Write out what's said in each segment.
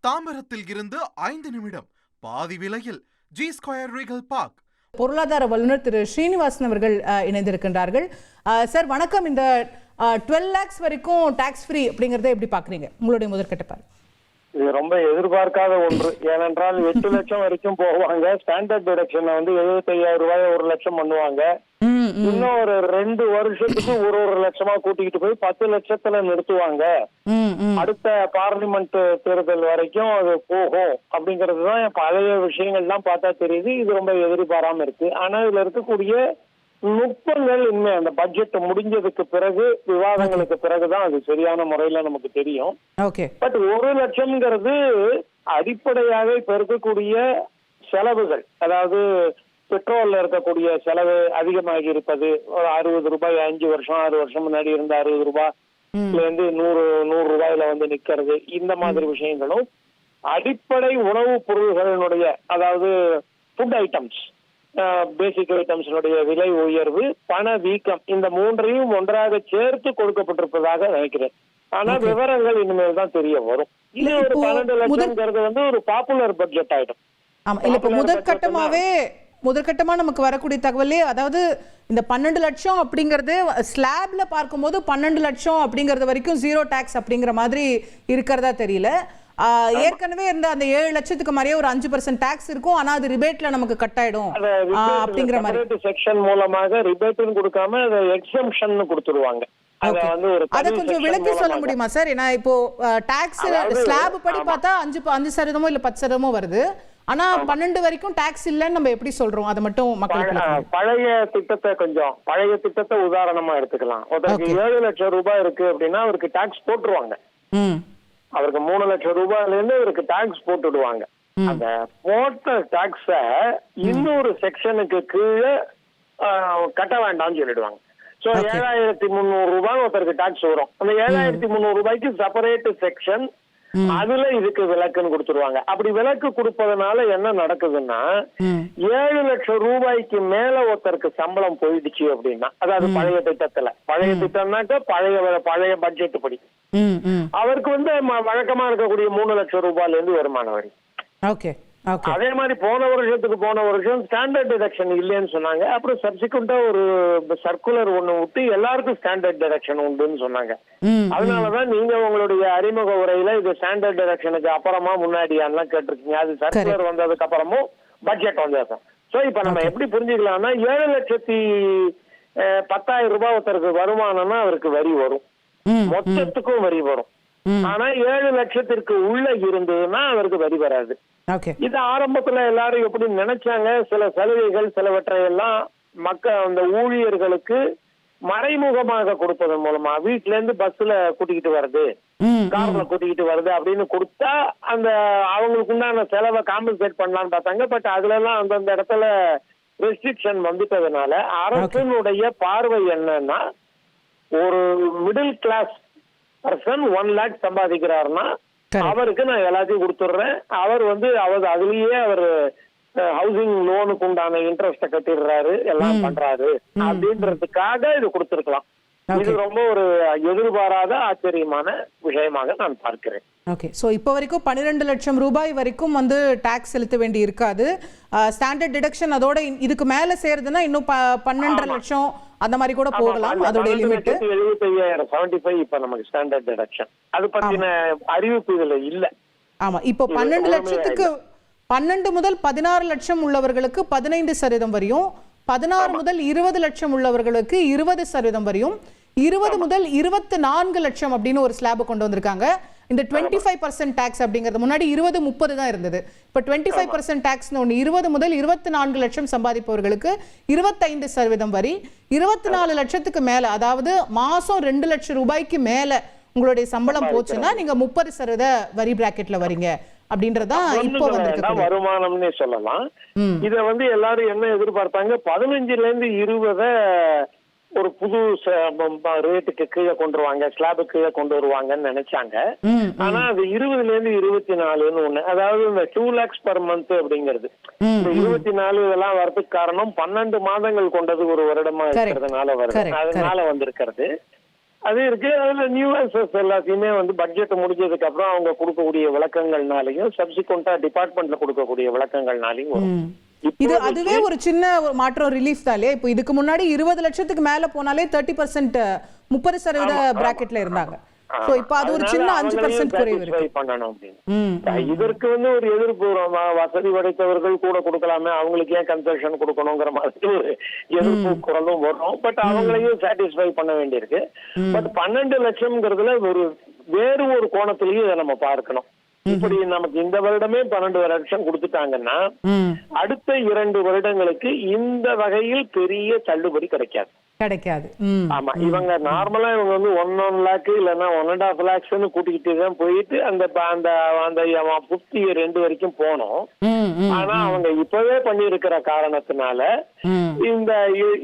தாம்பரத்தில் இருந்து 5 நிமிடம் பாதி விலையில் ஜி ஸ்கொயர் ரீகல் பார்க். பொருளாதார வல்லுநர் திரு ஸ்ரீனிவாசன் அவர்கள் இணைந்திருக்கின்றார்கள். சார் வணக்கம். இந்த 12 lakhs வரைக்கும் டாக்ஸ் ஃப்ரீ அப்படிங்கறத எப்படி பாக்குறீங்க? உங்களுடைய முதற்கட்ட பார்வை. இது ரொம்ப எதிர்பார்க்காத ஒன்று. ஏனென்றால் 8 லட்சம் வரைக்கும் போவாங்க. ஸ்டாண்டர்ட் டிடக்ஷன் 75,000 ரூபாய் 1 லட்சம் பண்ணுவாங்க. இன்னும் ஒரு 2 வருஷத்துக்கு ஒரு லட்சமா கூட்டிக்கிட்டு போய் 10 லட்சத்துல நிறுத்துவாங்க. அடுத்த பார்லிமெண்ட் தேர்தல் வரைக்கும் அது போகும் அப்படிங்கறதுதான் பழைய விஷயங்கள்லாம் பார்த்தா தெரியுது. இது ரொம்ப எதிர்பாராம இருக்கு. ஆனா இதுல இருக்கக்கூடிய நுட்பங்கள் இனிமே அந்த பட்ஜெட் முடிஞ்சதுக்கு பிறகு விவாதங்களுக்கு பிறகுதான் அது சரியான முறையில நமக்கு தெரியும். பட் 1 லட்சம்ங்கிறது அடிப்படையாக இப்ப இருக்கக்கூடிய செலவுகள், அதாவது பெட்ரோல்ல இருக்கக்கூடிய செலவு அதிகமாகி இருப்பது, ஒரு 60 ரூபாய் 5 வருஷம் 6 வருஷம் முன்னாடி இருந்த 60 ரூபாய்ல இருந்து 100 ரூபாயில நிக்கிறது, இந்த மாதிரி விஷயங்களும் அடிப்படை உணவுப் பொருள்களினுடைய, அதாவது ஃபுட் ஐட்டம்ஸ், பேசிக் ஐட்டம்ஸினுடைய விலை உயர்வு, பண வீக்கம், இந்த மூன்றையும் ஒன்றாக சேர்த்து கொடுக்கப்பட்டிருப்பதாக நினைக்கிறேன். ஆனா விவரங்கள் இனிமேல் தான் தெரிய வரும். இது ஒரு 12 லட்சம்ங்கிறது ஒரு பாப்புலர் பட்ஜெட் ஆயிடும். ஆமா, இல்ல இப்ப முதற்கட்டமா நமக்கு வரக்கூடிய தகவலே, அதாவது இந்த 12 லட்சம் அப்படிங்கறது ஸ்லாப்ல பார்க்கும்போது 12 லட்சம் அப்படிங்கறது வரைக்கும் ஜீரோ டாக்ஸ் அப்படிங்கிற மாதிரி இருக்கிறதா தெரியல. ஏற்கனவே இருந்த அந்த 7 லட்சத்துக்கு மாதிரியே ஒரு 5% டாக்ஸ் இருக்கும். ஆனா அது ரிபேட்ல நமக்கு கட் ஆயிடும் அப்படிங்கிற மாதிரி செக்ஷன் மூலமாக ரிபேட்னு கொடுக்காம அதை எக்ஸம்ஷன் கொடுத்துருவாங்க. அத கொஞ்சம் விளக்கி சொல்ல முடியுமா சார்? ஏன்னா இப்போ டாக்ஸ் ஸ்லாப் படி பார்த்தா 5% இல்ல 10% வருது. ஆனா 12 வரைக்கும் டாக்ஸ் இல்லன்னு நம்ம எப்படி சொல்றோம்? அதை மட்டும் மக்களுக்கு பழைய திட்டத்தை உதாரணமா எடுத்துக்கலாம். ஒருத்தருக்கு 7 லட்சம் ரூபாய் இருக்கு அப்படின்னா அவருக்கு டாக்ஸ் போட்டுருவாங்க. அவருக்கு 3 லட்சம் ரூபாயில இருந்து அவருக்கு டாக்ஸ் போட்டுடுவாங்க. அந்த போட்ட டாக்ஸ இன்னொரு செக்ஷனுக்கு கீழே கட்ட வேண்டாம்னு சொல்லிடுவாங்க. சோ 7,300 ரூபாய் ஒருத்தருக்கு டாக்ஸ் வரும். அந்த 7,300 ரூபாய்க்கு செப்பரேட் செக்ஷன், அதுல இதுக்கு விலக்குன்னு கொடுத்துருவாங்க. அப்படி விலக்கு கொடுப்பதனால என்ன நடக்குதுன்னா, 7 லட்சம் ரூபாய்க்கு மேல ஒருத்தருக்கு சம்பளம் போயிடுச்சு அப்படின்னா, அதாவது பழைய திட்டம்னாக்க பழைய பட்ஜெட் படி அவருக்கு வழக்கமா இருக்கக்கூடிய 3 லட்சம் ரூபாயில இருந்து வருமான வரி. அதே மாதிரி போன வருஷம் ஸ்டாண்டர்ட் டிடக்ஷன் இல்லைன்னு சொன்னாங்க. அப்புறம் சப்சிக்வெண்டா ஒரு சர்க்குலர் ஒண்ணு விட்டு எல்லாருக்கும் ஸ்டாண்டர்ட் டிடக்ஷன் உண்டுன்னு சொன்னாங்க. அதனாலதான் நீங்க உங்களுடைய அறிமுக உரையில இது ஸ்டாண்டர்ட் டிடக்ஷனுக்கு அப்புறமா முன்னாடியான்லாம் கேட்டிருக்கீங்க. அது சர்க்குலர் வந்ததுக்கு அப்புறமும் பட்ஜெட் வந்தது. சோ இப்ப நம்ம எப்படி புரிஞ்சுக்கலாம்னா, 7,10,000 ரூபாய் ஒருத்தருக்கு வருமானம்னா அவருக்கு வரி வரும், மொத்தத்துக்கும் வரி வரும். ஆனா 7 லட்சத்திற்கு உள்ள இருந்ததுன்னா அவருக்கு வரி வராது. இது ஆரம்பத்துல எல்லாரும் எப்படி நினைச்சாங்க, சில சலுகைகள் சிலவற்றை எல்லாம் அந்த ஊழியர்களுக்கு மறைமுகமாக கொடுப்பதன் மூலமா, வீட்டுல இருந்து பஸ்ல கூட்டிக்கிட்டு வருது, கார்ல கூட்டிக்கிட்டு வருது அப்படின்னு கொடுத்தா அந்த அவங்களுக்கு உண்டான செலவை காம்பன்சேட் பண்ணலாம்னு பார்த்தாங்க. பட் அதுல எல்லாம் அந்தந்த இடத்துல ரெஸ்ட்ரிக்ஷன் வந்துட்டதுனால அரசனுடைய பார்வை என்னன்னா, ஒரு மிடில் கிளாஸ் பர்சன் 1 lakh சம்பாதிக்கிறாருன்னா அவருக்கு நான் எல்லாத்தையும் கொடுத்துடுறேன். அவர் அதுலயே அவர் ஹவுசிங் லோனுக்கு உண்டான இன்ட்ரெஸ்ட கட்டிடுறாரு, எல்லாம் பண்றாரு அப்படின்றதுக்காக இது கொடுத்துருக்கலாம். இது ரொம்ப ஒரு எதிர்பாராத ஆச்சரியமான விஷயமாக நான் பார்க்கிறேன். ஓகே, சோ இப்போ வரைக்கும் 12 லட்சம் ரூபாய் வரைக்கும் டாக்ஸ் செலுத்த வேண்டி இருக்காது. ஸ்டாண்டர்ட் டிடக்ஷன் அதோட இதுக்கு மேல சேர்றதுன்னா இன்னும் 12 லட்சம் அந்த மாதிரி கூட போகலாம். அதோட லிமிட் 75,075 இப்ப நமக்கு ஸ்டாண்டர்ட் டிடக்ஷன். அது பத்தின அறிவிப்பு இதுல இல்ல. ஆமா, இப்போ 12 லட்சத்துக்கு 12 முதல் 16 லட்சம் உள்ளவர்களுக்கு 15% வரையும், 16 முதல் 20 லட்சம் உள்ளவர்களுக்கு 20% வரையும், 20 முதல் 24 லட்சம் அப்படின்னு ஒரு ஸ்லாப் கொண்டு வந்திருக்காங்க. இந்த 25% டாக்ஸ் அப்படிங்கிறது முன்னாடி 20-30 தான் இருந்தது. இப்ப 25% டாக்ஸ்னு ஒன்று, 20 முதல் 24 லட்சம் சம்பாதிப்பவர்களுக்கு 25% வரி, 24 லட்சத்துக்கு மேல, அதாவது மாசம் 2 லட்சம் ரூபாய்க்கு மேல உங்களுடைய சம்பளம் போச்சுன்னா நீங்க 30% வரி பிராக்கெட்ல வரீங்க அப்படின்றதா இப்போ வந்திருக்கு. வருமானம்னே சொல்லலாம். இத எல்லாரும் என்ன எதிர்பார்த்தாங்க, 15ல இருந்து 20 ஒரு புது ரேட்டுக்கு கீழே கொண்டு வருவாங்க, ஸ்லாபுக்கு கீழே கொண்டு வருவாங்கன்னு நினைச்சாங்க. ஆனா அது 20ல இருந்து 24ன்னு ஒண்ணு, அதாவது இந்த 2 lakhs per month அப்படிங்கிறது, இந்த 24 இதெல்லாம் வரதுக்கு காரணம் 12 மாதங்கள் கொண்டது ஒரு வருடமா இருக்கிறதுனால வருது, அதனால வந்திருக்கிறது. அது இருக்கு. அதுல நியூவன்சஸ் எல்லாத்தையுமே வந்து பட்ஜெட் முடிஞ்சதுக்கு அப்புறம் அவங்க கொடுக்கக்கூடிய விளக்கங்கள்னாலையும் சப்சிக்வெண்டா டிபார்ட்மெண்ட்ல கொடுக்கக்கூடிய விளக்கங்கள்னாலையும் வரும். இது அதுவே ஒரு சின்ன மாற்றம், ரிலீஃப் தான் இல்லையா? இப்போ இதுக்கு முன்னாடி 20 லட்சத்துக்கு மேல போனாலே 30% 30% பிராக்கெட்ல இருந்தாங்க. சோ இப்போ அது ஒரு சின்ன 5% குறைவு இருக்கு. பண்ணணும் அப்படின்னு இதற்கு வந்து ஒரு எதிர்ப்பு, வசதி படைத்தவர்கள் கூட கொடுக்கலாமே, அவங்களுக்கு ஏன் கன்செஷன் கொடுக்கணுங்கிற மாதிரி ஒரு எதிர்ப்பு குரலும் வரும். பட் அவங்களையும் சாட்டிஸ்ஃபை பண்ண வேண்டியிருக்கு. பட் 12 லட்சம்ங்கிறதுல வேறு ஒரு கோணத்திலையும் இதை நம்ம பார்க்கணும். இப்படி நமக்கு இந்த வருடமே 12 லட்சம் கொடுத்துட்டாங்கன்னா அடுத்த 2 வருடங்களுக்கு இந்த வகையில் பெரிய தள்ளுபடி கிடைக்காது. ஆமா, இவங்க நார்மலா இவங்க வந்து 1 லேக் இல்லன்னா 1.5 லேக்ஸ்ன்னு கூட்டிக்கிட்டு தான் போயிட்டு அந்த 50 year end வரைக்கும் போனோம். ஆனா அவங்க இப்பவே பண்ணி இருக்கிற காரணத்தினால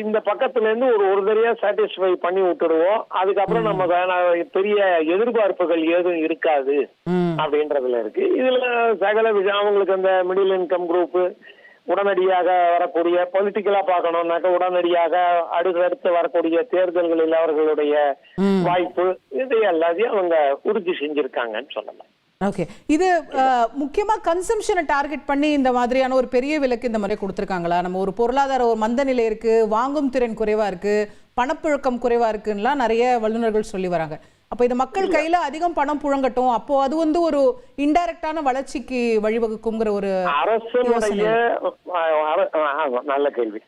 இந்த பக்கத்துல இருந்து ஒரு தடவையா சாட்டிஸ்ஃபை பண்ணி விட்டுடுவோம். அதுக்கப்புறம் நம்ம பெரிய எதிர்பார்ப்புகள் ஏதும் இருக்காது அப்படின்றதுல இருக்கு. இதுல சகல விஷயம் அவங்களுக்கு அந்த மிடில் இன்கம் குரூப் உடனடியாக வரக்கூடிய பொலிட்டிக்கலா பார்க்கணும்னாக்க உடனடியாக அடுத்தடுத்து வரக்கூடிய தேர்தல்களில் அவர்களுடைய வாய்ப்பு, இது எல்லாத்தையும் அவங்க உறுதி செஞ்சிருக்காங்கன்னு சொல்லலாம். ஓகே, இது முக்கியமா கன்சம்ஷனை டார்கெட் பண்ணி இந்த மாதிரியான ஒரு பெரிய விலக்கு இந்த மாதிரி கொடுத்துருக்காங்களா? நம்ம ஒரு பொருளாதார ஒரு மந்த நிலை இருக்கு, வாங்கும் திறன் குறைவா இருக்கு, பணப்புழக்கம் குறைவா இருக்குன்னா நிறைய வல்லுநர்கள் சொல்லி வராங்க. அப்ப இது மக்கள் கையில அதிகம் பணம் புழங்கட்டும், அப்போ அது வந்து ஒரு இன்டைரக்டான வளர்ச்சிக்கு வழிவகுக்குங்கிற ஒரு அரசனுடைய நல்ல கேள்வி.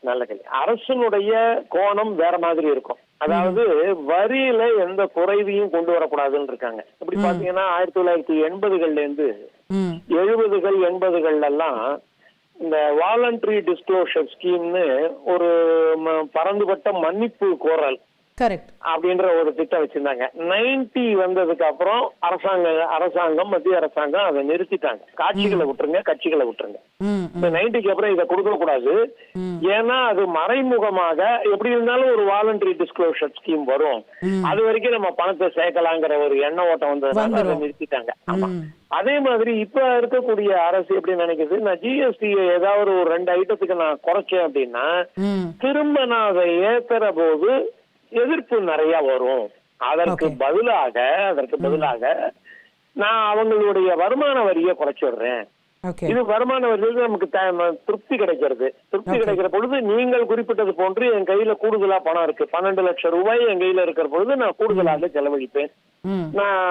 அரசனுடைய கோணம் வேற மாதிரி இருக்கும். அதாவது வரியில எந்த குறைவையும் கொண்டு வரக்கூடாதுன்னு இருக்காங்க. இப்படி பாத்தீங்கன்னா 1980கள்ல இருந்து 70கள் 80கள் எல்லாம் இந்த வாலண்டரி டிஸ்க்ளோஷர் ஸ்கீம்னு ஒரு பரந்துபட்ட மன்னிப்பு கோரல் அப்படின்ற ஒரு திட்டம் வச்சிருந்தாங்க. 90 வந்ததுக்கு அப்புறம் அரசாங்கம் மத்திய அரசாங்கம் அதை நிறுத்திட்டாங்க. கட்சிகளை விட்டுருங்க. இந்த 90க்கு அப்புறம் இதை கொடுக்க கூடாது. ஏன்னா அது மறைமுகமாக எப்படி இருந்தாலும் ஒரு வாலண்டரி டிஸ்க்ளோஷர் ஸ்கீம் வரும், அது வரைக்கும் நம்ம பணத்தை சேர்க்கலாங்கிற ஒரு எண்ண ஓட்டம் வந்ததுனால அதை நிறுத்திட்டாங்க. ஆமா, அதே மாதிரி இப்ப இருக்கக்கூடிய அரசு எப்படி நினைக்குது, நான் ஜிஎஸ்டி ஏதாவது ஒரு 2 ஐட்டத்துக்கு நான் குறைச்சேன் அப்படின்னா திரும்ப நான் அதை ஏத்துற போது எதிர்ப்பு நிறைய வரும். அதற்கு பதிலாக நான் அவங்களுடைய வருமான வரியை குறைச்சிடுறேன். இது வருமான வரியில நமக்கு திருப்தி கிடைக்கிற பொழுது நீங்கள் குறிப்பிட்டது போன்று என் கையில கூடுதலா பணம் இருக்கு, 12 லட்சம் ரூபாய் என் கையில இருக்கிற பொழுது நான் கூடுதலாக செலவழிப்பேன். நான்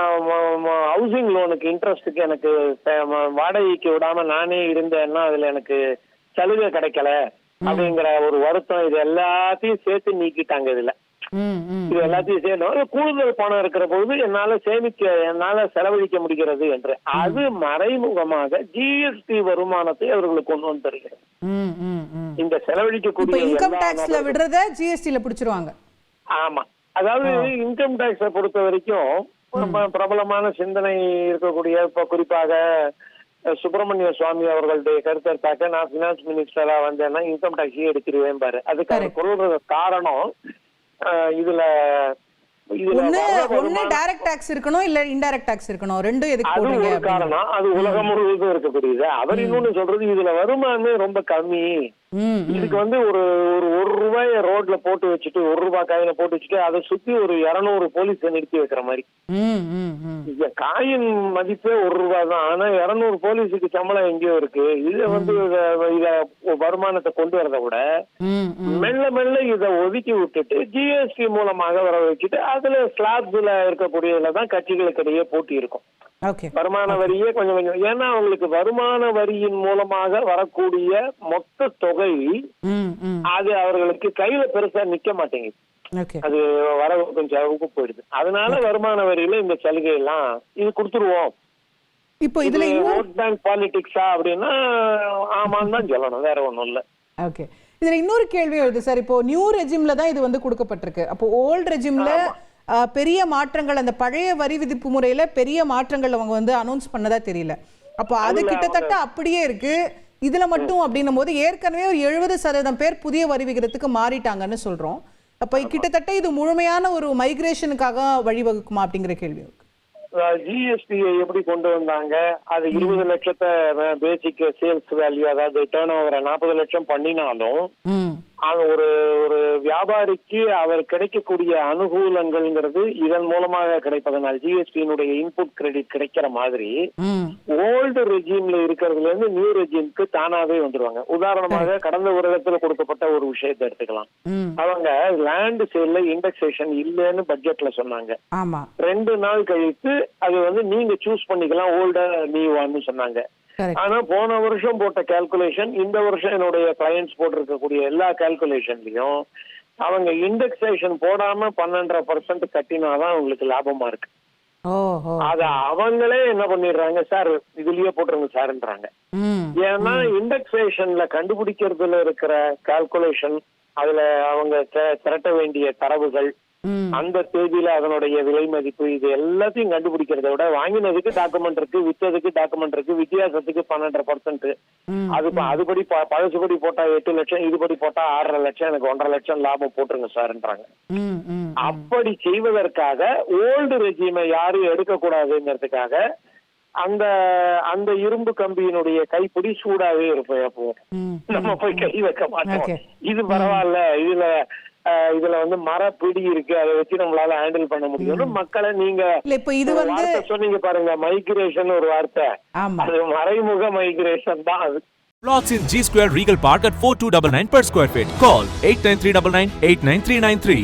ஹவுசிங் லோனுக்கு இன்ட்ரெஸ்டுக்கு எனக்கு வாடகைக்கு விடாம நானே இருந்தேன்னா அதுல எனக்கு சலுகை கிடைக்கல அப்படிங்கிற ஒரு வருத்தம், இது எல்லாத்தையும் சேர்த்து நீக்கிட்டாங்க. இது எல்லாத்தையும் சேர்ந்து கூடுதல் பணம் இருக்கிற பொழுது என்னால செலவழிக்க முடிகிறது என்று அது மறைமுகமாக ஜிஎஸ்டி வருமானத்தை அவர்களுக்கு கொண்டு வந்து தருகிறது. இந்த செலவழிக்கக்கூடிய இன்கம் டாக்ஸ்ல விடுறத ஜிஎஸ்டில பிடிச்சிருவாங்க. ஆமா, அதாவது இன்கம் டாக்ஸை பொறுத்த வரைக்கும் பிரபலமான சிந்தனை இருக்கக்கூடிய, இப்ப குறிப்பாக சுப்பிரமணிய சுவாமி அவர்களுடைய கருத்தெடுத்தாக்க நான் பினான்ஸ் மினிஸ்டரா வந்தேன்னா இன்கம் டாக்ஸையே எடுத்துருவேன் பாரு. அதுக்கான சொல்ற காரணம் இதுல ஒண்ணு டைரக்ட் டாக்ஸ் இருக்கணும் இல்ல இன்டைரக்ட் டாக்ஸ் இருக்கணும், ரெண்டும் எதுக்கு போடுறீங்க காரணம் அது உலகம் முழுவதும் இருக்கக்கூடியது. அவர் இன்னொன்னு சொல்றது இதுல வருமானமே ரொம்ப கம்மி, இதுக்கு வந்து ஒரு ரூபாய ரோட்ல போட்டு வச்சுட்டு ₹1 காயினை போட்டு வச்சுட்டு அதை சுத்தி ஒரு 200 போலீஸை நிறுத்தி வைக்கிற மாதிரி. காயின் மதிப்பே ₹1 தான், ஆனா 200 போலீஸுக்கு சம்பளம் எங்கேயோ இருக்கு. இத வந்து இத வருமானத்தை கொண்டு வரதை விட மெல்ல இதை ஒதுக்கி விட்டுட்டு ஜிஎஸ்டி மூலமாக வர வச்சுட்டு அதுல ஸ்லாப்ஸ்ல இருக்கக்கூடியதுல தான் கட்சிகளுக்கு இடையே போட்டி இருக்கும். வருமான வரியே கொஞ்சம் ஏன்னா அவங்களுக்கு வருமான வரியின் மூலமாக வரக்கூடிய மொத்த தொகை அது அவர்களுக்கு கையில பெருசா நிக்க மாட்டேங்குது, அது வரவு கொஞ்சம் செலவுக்கு போயிடுது. அதனால வருமான வரியில இந்த சலுகை எல்லாம் இது கொடுத்துருவோம். இப்போ இதுல ஓட் பேங்க் பாலிடிக்ஸா அப்படின்னா ஆமான்னு தான் சொல்லணும், வேற ஒண்ணும் இல்ல. ஓகே, இதுல இன்னொரு கேள்வி வருது சார். இப்போ நியூ ரெஜிம்ல தான் இது வந்து கொடுக்கப்பட்டிருக்கு. அப்போ ஓல்ட் ரெஜிம்ல பெரிய மாற்றங்கள், அந்த பழைய வரி விதிப்பு முறையில பெரிய மாற்றங்கள் அவங்க வந்து அனௌன்ஸ் பண்ணதா தெரியல. அப்போ அது கிட்டத்தட்ட அப்படியே இருக்கு. இதுல மட்டும் அப்படின்னும் போது ஏற்கனவே ஒரு 70% பேர் புதிய வரி விகிதத்துக்கு மாறிட்டாங்கன்னு சொல்றோம். அப்ப கிட்டத்தட்ட இது முழுமையான ஒரு மைக்ரேஷனுக்காக வழிவகுக்குமா அப்படிங்கிற கேள்வி இருக்கு. ஜிஎஸ்டியை எப்படி கொண்டு வந்தாங்க, அது 20 லட்சத்தை பேசிக் சேல்ஸ் வேல்யூ, அதாவது டர்ன் ஓவரை 40 லட்சம் பண்ணினாலும் ஒரு ஒரு வியாபாரிக்கு அவர் கிடைக்கக்கூடிய அனுகூலங்கள்ங்கிறது இதன் மூலமாக கிடைப்பதனால் ஜிஎஸ்டியினுடைய இன்புட் கிரெடிட் கிடைக்கிற மாதிரி ஓல்டு ரெஜிம்ல இருக்கிறதுல இருந்து நியூ ரெஜிம்க்கு தானாவே வந்துருவாங்க. உதாரணமாக கடந்த வருடத்துல கொடுக்கப்பட்ட ஒரு விஷயத்தை எடுத்துக்கலாம். அவங்க லேண்ட் சேல்ல இண்டெக்ஸேஷன் இல்லைன்னு பட்ஜெட்ல சொன்னாங்க. 2 நாள் கழித்து அது வந்து நீங்க சூஸ் பண்ணிக்கலாம் ஓல்டா நியூவான்னு சொன்னாங்க. ஆனா போன வருஷம் போட்ட கால்குலேஷன் இந்த வருஷம் என்னுடைய கிளையன்ட்ஸ் போட்டிருக்கக்கூடிய எல்லா கால்குலேஷன்லயும் அவங்க இண்டெக்ஸேஷன் போடாம 12% கட்டினாதான் அவங்களுக்கு லாபமா இருக்கு. அத அவங்களே என்ன பண்ணிடுறாங்க, சார் இதுலயே போட்டுருங்க சார்ன்றாங்க. ஏன்னா இண்டெக்ஸேஷன்ல கண்டுபிடிக்கிறதுல இருக்கிற கால்குலேஷன், அதுல அவங்க திரட்ட வேண்டிய தரவுகள், அந்த தேதியில அதனுடைய விலை மதிப்பு, இது எல்லாத்தையும் கண்டுபிடிக்கிறத விட வாங்கினதுக்கு டாக்குமெண்ட் இருக்கு, வித்ததுக்கு டாக்குமெண்ட் இருக்கு, வித்தியாசத்துக்கு 12%. அதுபடி பழசுபடி போட்டா 8 லட்சம், இதுபடி போட்டா 6.5 லட்சம், எனக்கு 1.5 லட்சம் லாபம் போட்டுருங்க சார்ன்றாங்க. அப்படி செய்வதற்காக ஓல்டு ரெஜிமை யாரும் எடுக்க கூடாதுங்கிறதுக்காக அந்த அந்த இரும்பு கம்பியினுடைய கைப்பிடி சூடாவே இருப்போம். அப்போ நம்ம போய் கை வைக்க மாட்டோம். இது பரவாயில்ல, இதுல வந்து மரப்பிடி இருக்கு, அதை வச்சு நம்மளால ஹேண்டில் பண்ண முடியும். மக்களை நீங்க சொன்னீங்க பாருங்க, மைக்ரேஷன் ஒரு வார்த்தை, அது மறைமுக மைக்ரேஷன் தான் அது. Plots in G Square Regal Park at 4299 per square feet. Call 8939989393.